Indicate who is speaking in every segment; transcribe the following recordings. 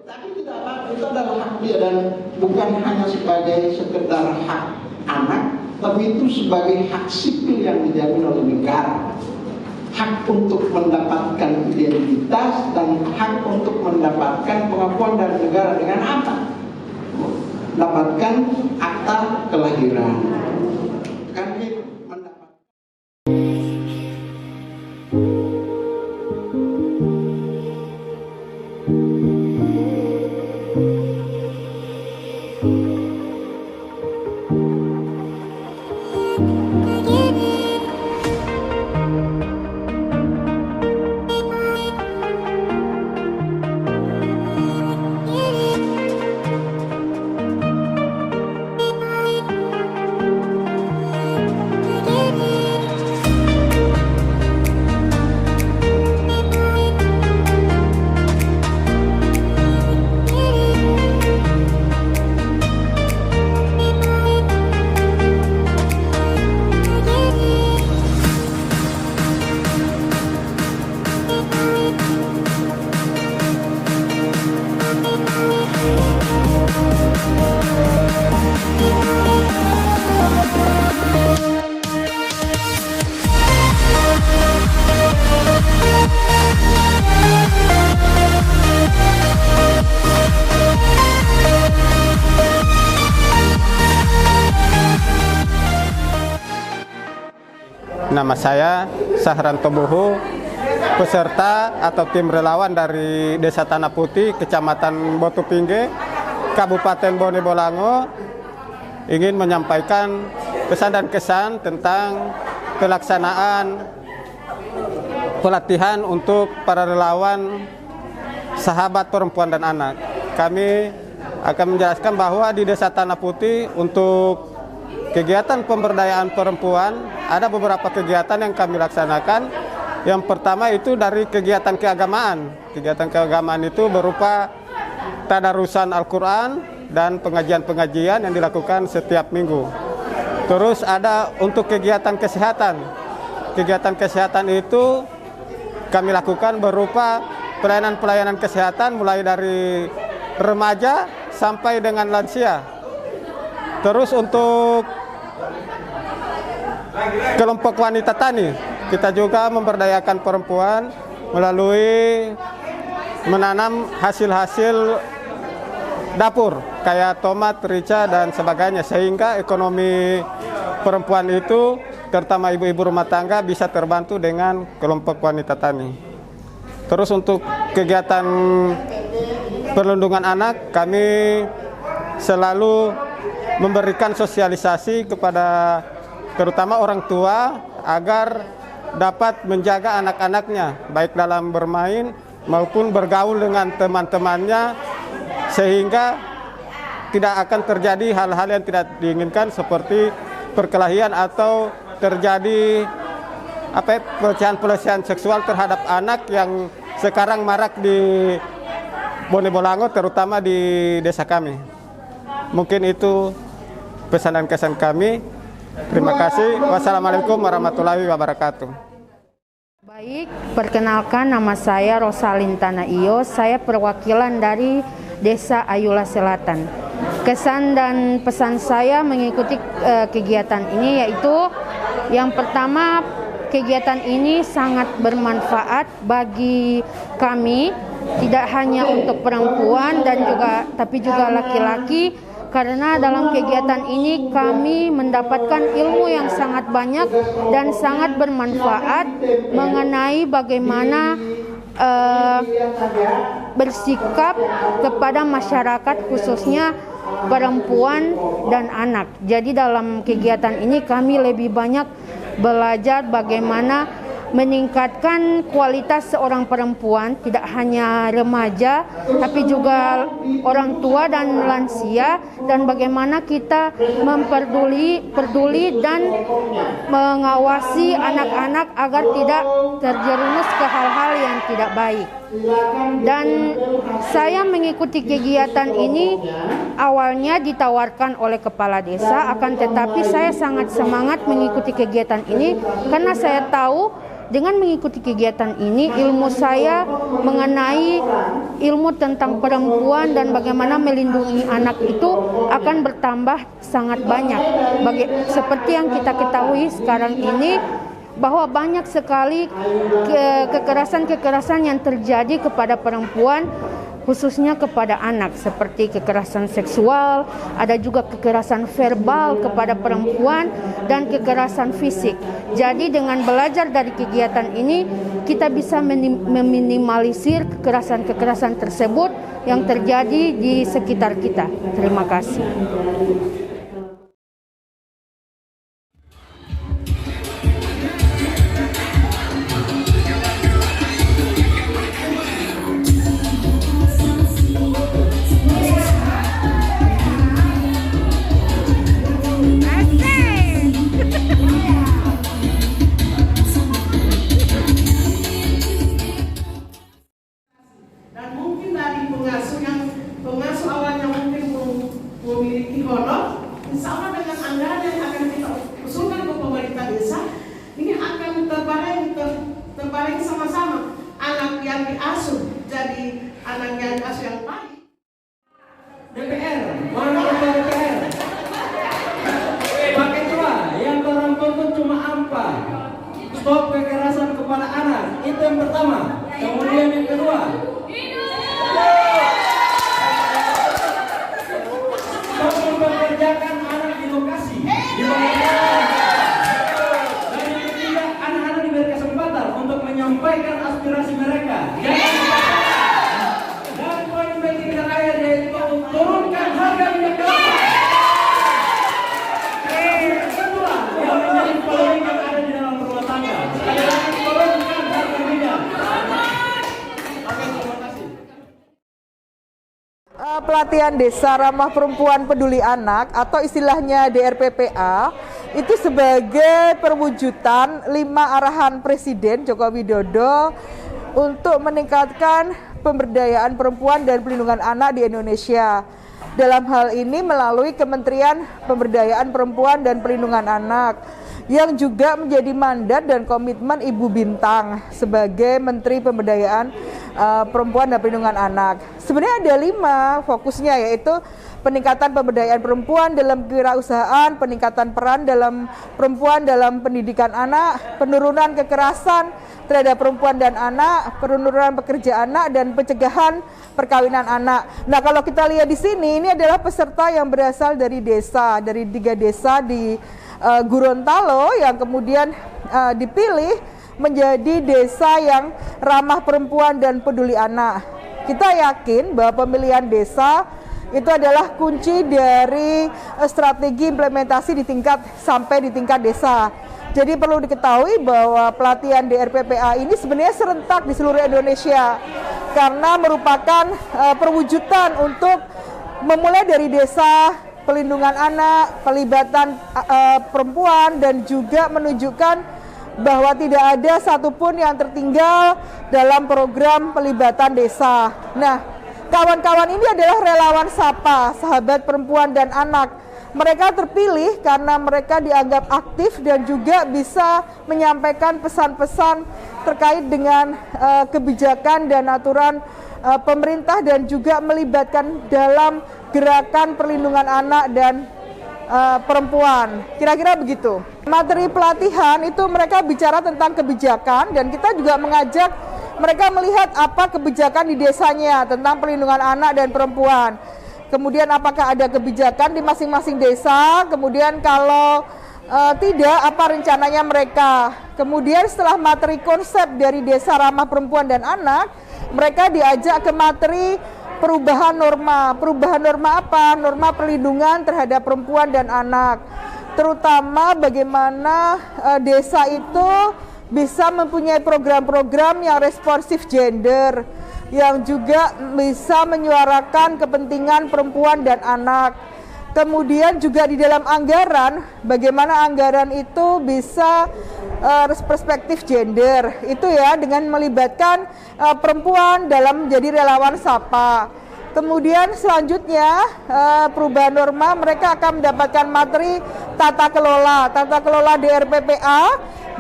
Speaker 1: Tapi tidak apa, itu adalah hak dia dan bukan hanya sebagai sekedar hak anak, tapi itu sebagai hak sipil yang dijamin oleh negara. Hak untuk mendapatkan identitas dan hak untuk mendapatkan pengakuan dari negara dengan apa? Dapatkan akta kelahiran. Kami mendapat.
Speaker 2: Nama saya Sahranto Buhu, peserta atau tim relawan dari Desa Tanah Putih, Kecamatan Botupingge, Kabupaten Bone Bolango, ingin menyampaikan pesan dan kesan tentang pelaksanaan pelatihan untuk para relawan sahabat perempuan dan anak. Kami akan menjelaskan bahwa di Desa Tanah Putih untuk kegiatan pemberdayaan perempuan ada beberapa kegiatan yang kami laksanakan. Yang pertama itu dari kegiatan keagamaan. Kegiatan keagamaan itu berupa tadarusan Al-Quran dan pengajian-pengajian yang dilakukan setiap minggu. Terus ada untuk kegiatan kesehatan. Kegiatan kesehatan itu kami lakukan berupa pelayanan-pelayanan kesehatan mulai dari remaja sampai dengan lansia. Terus untuk kelompok wanita tani, kita juga memberdayakan perempuan melalui menanam hasil-hasil dapur kayak tomat, rica dan sebagainya, sehingga ekonomi perempuan itu terutama ibu-ibu rumah tangga bisa terbantu dengan kelompok wanita tani. Terus untuk kegiatan perlindungan anak, kami selalu memberikan sosialisasi kepada terutama orang tua agar dapat menjaga anak-anaknya baik dalam bermain maupun bergaul dengan teman-temannya, sehingga tidak akan terjadi hal-hal yang tidak diinginkan seperti perkelahian atau terjadi pelecehan seksual terhadap anak yang sekarang marak di Bone Bolango, terutama di desa kami. Mungkin itu pesan dan kesan kami. Terima kasih. Wassalamualaikum warahmatullahi wabarakatuh.
Speaker 3: Baik, perkenalkan nama saya Rosalin Tanaio. Saya perwakilan dari Desa Ayula Selatan. Kesan dan pesan saya mengikuti kegiatan ini yaitu yang pertama, kegiatan ini sangat bermanfaat bagi kami, tidak hanya untuk perempuan dan tapi juga laki-laki. Karena dalam kegiatan ini kami mendapatkan ilmu yang sangat banyak dan sangat bermanfaat mengenai bagaimana bersikap kepada masyarakat, khususnya perempuan dan anak. Jadi dalam kegiatan ini kami lebih banyak belajar bagaimana meningkatkan kualitas seorang perempuan, tidak hanya remaja tapi juga orang tua dan lansia, dan bagaimana kita peduli dan mengawasi anak-anak agar tidak terjerumus ke hal-hal yang tidak baik. Dan saya mengikuti kegiatan ini awalnya ditawarkan oleh kepala desa, akan tetapi saya sangat semangat mengikuti kegiatan ini karena saya tahu dengan mengikuti kegiatan ini ilmu saya mengenai ilmu tentang perempuan dan bagaimana melindungi anak itu akan bertambah sangat banyak. Seperti yang kita ketahui sekarang ini, bahwa banyak sekali kekerasan-kekerasan yang terjadi kepada perempuan, khususnya kepada anak, seperti kekerasan seksual, ada juga kekerasan verbal kepada perempuan, dan kekerasan fisik. Jadi dengan belajar dari kegiatan ini, kita bisa meminimalisir kekerasan-kekerasan tersebut yang terjadi di sekitar kita. Terima kasih.
Speaker 4: Pengasuh awalnya mungkin memiliki honor, insya Allah dengan anggaran yang akan kita usulkan ke pemerintah desa, ini akan terbareng sama-sama. Anak yang diasuh jadi anak yang diasuh yang baik.
Speaker 5: DPR, mana ketua DPR? Pak Ketua, yang orang tuntut cuma apa? Stop kekerasan kepada anak, itu yang pertama. Kemudian yang kedua, mempekerjakan anak di lokasi, di bawah. Dan yang ketiga, anak-anak diberi kesempatan untuk menyampaikan aspirasi mereka. Dan poin penting terakhir yaitu turunkan harga minyak kelapa. Kedua, yang menjadi polemik yang ada di dalam rumah tangga. Sekali lagi, turunkan harga minyak. Oke, terima kasih.
Speaker 6: Pelatihan Desa Ramah Perempuan Peduli Anak atau istilahnya DRPPA itu sebagai perwujudan 5 arahan Presiden Joko Widodo untuk meningkatkan pemberdayaan perempuan dan perlindungan anak di Indonesia. Dalam hal ini melalui Kementerian Pemberdayaan Perempuan dan Perlindungan Anak yang juga menjadi mandat dan komitmen Ibu Bintang sebagai Menteri Pemberdayaan Perempuan dan Perlindungan Anak. Sebenarnya ada 5 fokusnya, yaitu peningkatan pemberdayaan perempuan dalam kewirausahaan, peningkatan peran dalam perempuan dalam pendidikan anak, penurunan kekerasan terhadap perempuan dan anak, penurunan pekerja anak, dan pencegahan perkawinan anak. Nah, kalau kita lihat di sini, ini adalah peserta yang berasal dari desa, dari 3 desa di Gorontalo yang kemudian dipilih menjadi desa yang ramah perempuan dan peduli anak. Kita yakin bahwa pemilihan desa itu adalah kunci dari strategi implementasi sampai di tingkat desa. Jadi perlu diketahui bahwa pelatihan DRPPA ini sebenarnya serentak di seluruh Indonesia karena merupakan perwujudan untuk memulai dari desa, pelindungan anak, pelibatan perempuan, dan juga menunjukkan bahwa tidak ada satupun yang tertinggal dalam program pelibatan desa. Nah, kawan-kawan ini adalah relawan SAPA, Sahabat Perempuan dan Anak. Mereka terpilih karena mereka dianggap aktif dan juga bisa menyampaikan pesan-pesan terkait dengan kebijakan dan aturan pemerintah dan juga melibatkan dalam gerakan perlindungan anak dan perempuan. Kira-kira begitu. Materi pelatihan itu mereka bicara tentang kebijakan dan kita juga mengajak mereka melihat apa kebijakan di desanya tentang perlindungan anak dan perempuan. Kemudian apakah ada kebijakan di masing-masing desa, kemudian kalau tidak, apa rencananya mereka. Kemudian setelah materi konsep dari Desa Ramah Perempuan dan Anak, mereka diajak ke materi perubahan norma. Perubahan norma apa? Norma perlindungan terhadap perempuan dan anak. Terutama bagaimana desa itu bisa mempunyai program-program yang responsif gender, yang juga bisa menyuarakan kepentingan perempuan dan anak. Kemudian juga di dalam anggaran, bagaimana anggaran itu bisa perspektif gender, itu ya dengan melibatkan perempuan dalam menjadi relawan SAPA. Kemudian selanjutnya perubahan norma, mereka akan mendapatkan materi tata kelola DRPPA,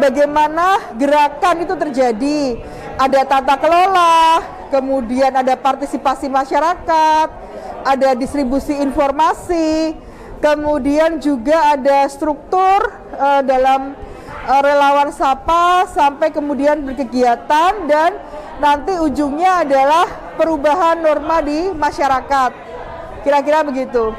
Speaker 6: bagaimana gerakan itu terjadi. Ada tata kelola, kemudian ada partisipasi masyarakat, ada distribusi informasi, kemudian juga ada struktur dalam relawan SAPA sampai kemudian berkegiatan, dan nanti ujungnya adalah perubahan norma di masyarakat. Kira-kira begitu.